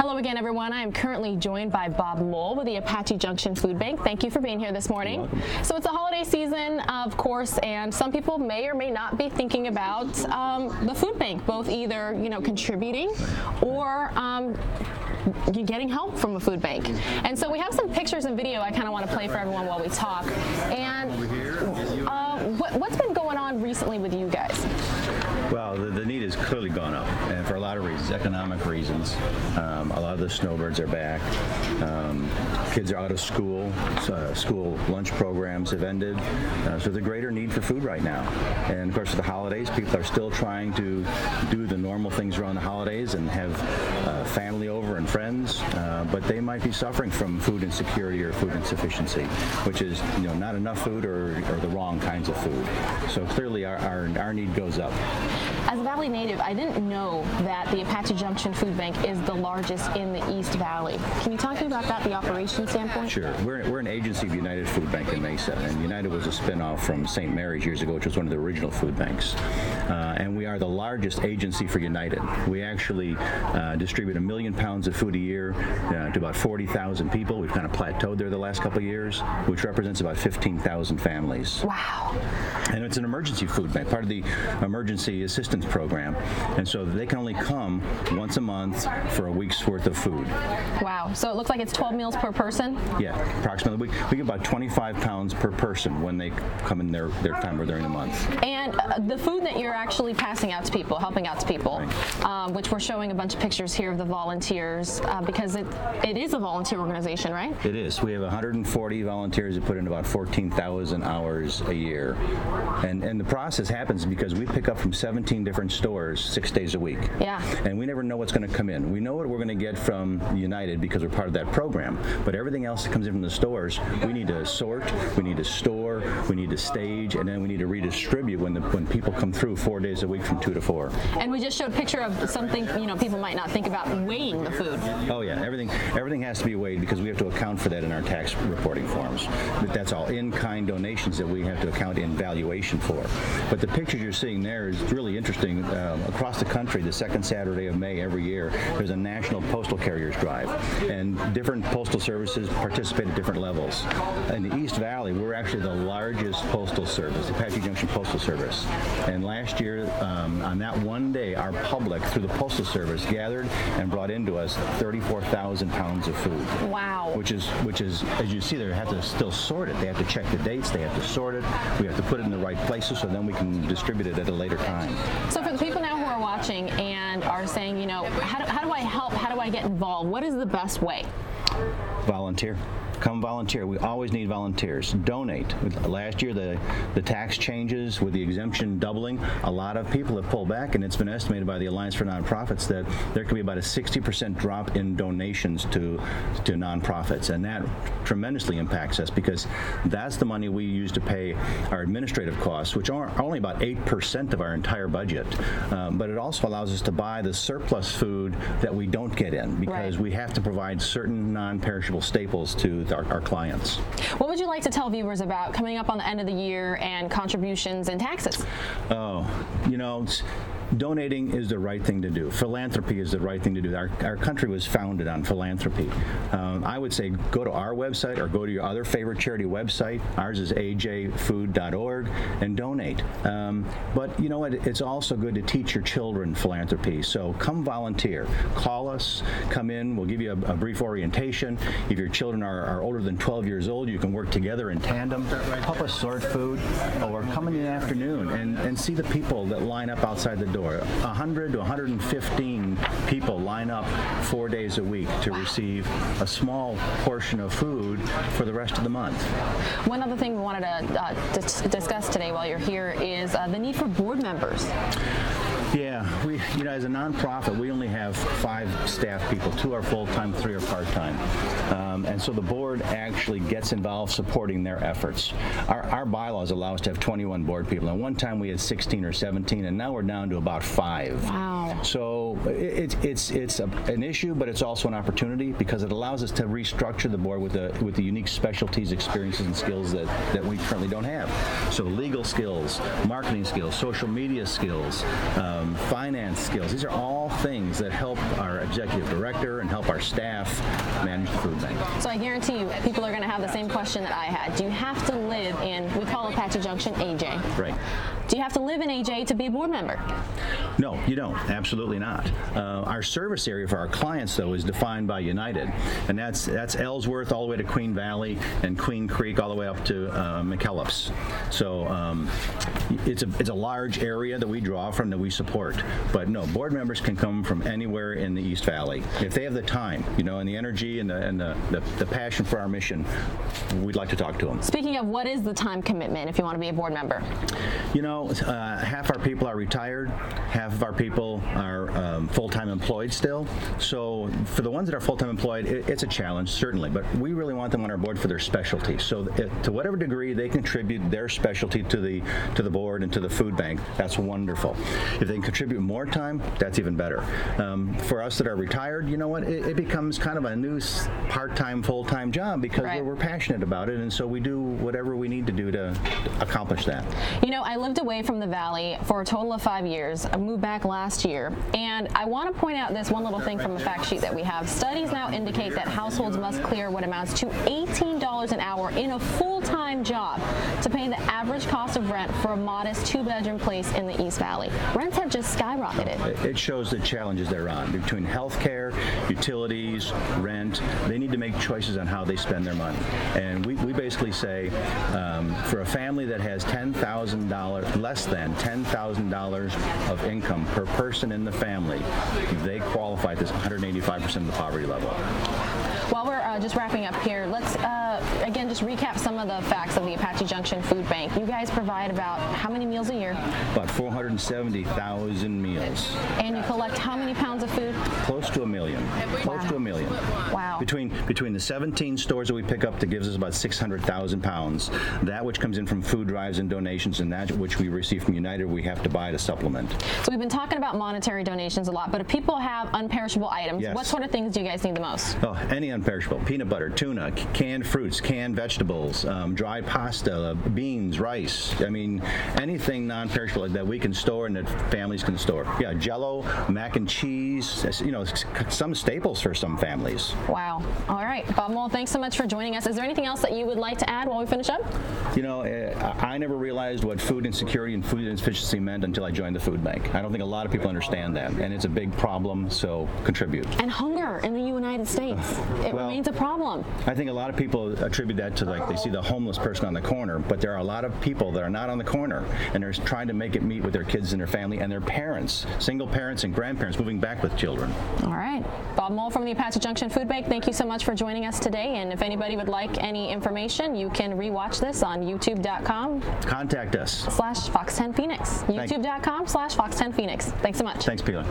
Hello again, everyone. I am currently joined by Bob Mohle with the Apache Junction Food Bank. Thank you for being here this morning. So it's the holiday season, of course, and some people may or may not be thinking about the food bank, both either, contributing or getting help from a food bank. And so we have some pictures and video I kind of want to play for everyone while we talk. And what's been going on recently with you guys? Well, the need has clearly gone up, and for a lot of reasons, economic reasons. A lot of the snowbirds are back. Kids are out of school. School lunch programs have ended. So there's a greater need for food right now. And of course, for the holidays, people are still trying to do the normal things around the holidays and have family over and friends, but they might be suffering from food insecurity or food insufficiency, which is not enough food or the wrong kinds of food. So clearly, our need goes up. As a Valley native, I didn't know that the Apache Junction Food Bank is the largest in the East Valley. Can you talk to me about that, the operation standpoint? Sure. We're an agency of United Food Bank in Mesa, and United was a spinoff from St. Mary's years ago, which was one of the original food banks. And we are the largest agency for United. We actually distribute 1 million pounds of food a year to about 40,000 people. We've kind of plateaued there the last couple of years, which represents about 15,000 families. Wow. And it's an emergency food bank, part of the emergency assistance program. And so they can only come once a month for a week's worth of food. Wow. So it looks like it's 12 meals per person? Yeah, approximately. We get about 25 pounds per person when they come in their time or during the month. And the food that you're actually passing out to people, helping out to people, right, which we're showing a bunch of pictures here of the volunteers, because it is a volunteer organization, right? It is. We have 140 volunteers that put in about 14,000 hours a year. And the process happens because we pick up from 17 different stores 6 days a week. Yeah. And we never know what's going to come in. We know what we're going to get from United because we're part of that program. But everything else that comes in from the stores, we need to sort, we need to store, we need to stage, and then we need to redistribute when people come through 4 days a week from 2 to 4. And we just showed a picture of something people might not think about, weighing the food. Oh yeah, everything has to be weighed because we have to account for that in our tax reporting forms. But that's all in-kind donations that we have to account in valuation for. But the pictures you're seeing there is really interesting. Across the country, the second Saturday of May every year, there's a national postal carriers drive, and different postal services participate at different levels. In the East Valley, we're actually the largest postal service, the Apache Junction Postal Service. And last year, on that one day, our public, through the Postal Service, gathered and brought into us 34,000 pounds of food. Wow. Which is, as you see, they have to still sort it. They have to check the dates. They have to sort it. We have to put it in the right places so then we can distribute it at a later time. So for the people now who are watching and are saying, how do I help? How do I get involved? What is the best way? Volunteer. Come volunteer. We always need volunteers. Donate. Last year, the tax changes with the exemption doubling, a lot of people have pulled back, and it's been estimated by the Alliance for Nonprofits that there could be about a 60% drop in donations to nonprofits, and that tremendously impacts us because that's the money we use to pay our administrative costs, which are only about 8% of our entire budget. But it also allows us to buy the surplus food that we don't get in because we have to provide certain non-perishable staples to our clients. What would you like to tell viewers about coming up on the end of the year and contributions and taxes? Donating is the right thing to do. Philanthropy is the right thing to do. Our country was founded on philanthropy. I would say go to our website or go to your other favorite charity website. Ours is ajfood.org and donate. But you know what? It's also good to teach your children philanthropy. So come volunteer. Call us. Come in. We'll give you a brief orientation. If your children are older than 12 years old, you can work together in tandem. Help us sort food, or come in the afternoon and see the people that line up outside the door. 100 to 115 people line up 4 days a week to receive a small portion of food for the rest of the month. One other thing we wanted to discuss today while you're here is the need for board members. Yeah, we, as a nonprofit, we only have 5 staff people. 2 are full-time, 3 are part-time. And so the board actually gets involved supporting their efforts. Our bylaws allow us to have 21 board people. And one time we had 16 or 17, and now we're down to about 5. Wow. So it's an issue, but it's also an opportunity because it allows us to restructure the board with the unique specialties, experiences, and skills that we currently don't have. So legal skills, marketing skills, social media skills, finance skills. These are all things that help our executive director and help our staff manage the food bank. So I guarantee you, people are going to have the same question that I had. Do you have to live in, we call Apache Junction AJ. Right. Do you have to live in AJ to be a board member? No, you don't. Absolutely not. Our service area for our clients, though, is defined by United, and that's Ellsworth all the way to Queen Valley and Queen Creek all the way up to McKellips. So it's a large area that we draw from, that we support. But no, board members can come from anywhere in the East Valley if they have the time, and the energy and the passion for our mission. We'd like to talk to them. Speaking of, what is the time commitment if you want to be a board member? Half our people are retired, half of our people are full-time employed still. So for the ones that are full-time employed, it's a challenge, certainly, but we really want them on our board for their specialty. So to whatever degree they contribute their specialty to the board and to the food bank, that's wonderful. If they can contribute more time, that's even better. For us that are retired, it becomes kind of a new part-time, full-time job because we're passionate about it, and so we do whatever we need to do to accomplish that. I lived away from the Valley for a total of 5 years. I moved back last year, and I want to point out this one little thing from a fact sheet that we have. Studies now indicate that households must clear what amounts to $18 an hour in a full-time job to pay the average cost of rent for a modest two-bedroom place in the East Valley. Rents have just skyrocketed. It shows the challenges they're on between health care, utilities, rent. They need to make choices on how they spend their money. And we basically say for a family that has less than $10,000 of income per person in the family, they qualify at this 185% of the poverty level. While we're just wrapping up here, let's again just recap some of the facts of the Apache Junction Food Bank. You guys provide about how many meals a year? About 470,000 meals. And you collect how many pounds of food? Close to 1 million. Close to 1 million. Wow. Between the 17 stores that we pick up, that gives us about 600,000 pounds. That which comes in from food drives and donations, and that which we receive from United, we have to buy to supplement. So we've been talking about monetary donations a lot, but if people have unperishable items, what sort of things do you guys need the most? Oh, any unperishable. Peanut butter, tuna, canned fruits, canned vegetables, dry pasta, beans, rice. I mean, anything non-perishable that we can store and that families can store. Yeah, Jell-O, mac and cheese, some staples for some families. Wow. All right. Bob Mohle, thanks so much for joining us. Is there anything else that you would like to add while we finish up? I never realized what food insecurity and food insufficiency meant until I joined the food bank. I don't think a lot of people understand that, and it's a big problem, so contribute. And hunger in the United States. It remains a problem. I think a lot of people attribute that to, they see the homeless person on the corner, but there are a lot of people that are not on the corner, and they're trying to make it meet with their kids and their family and their parents, single parents and grandparents moving back with children. All right. Bob Mohle from the Apache Junction Food Bank, thank you so much for joining us today, and if anybody would like any information, you can rewatch this on youtube.com. Contact us. /Fox10 Phoenix. youtube.com/Fox10 Phoenix. Thanks so much. Thanks, Peter.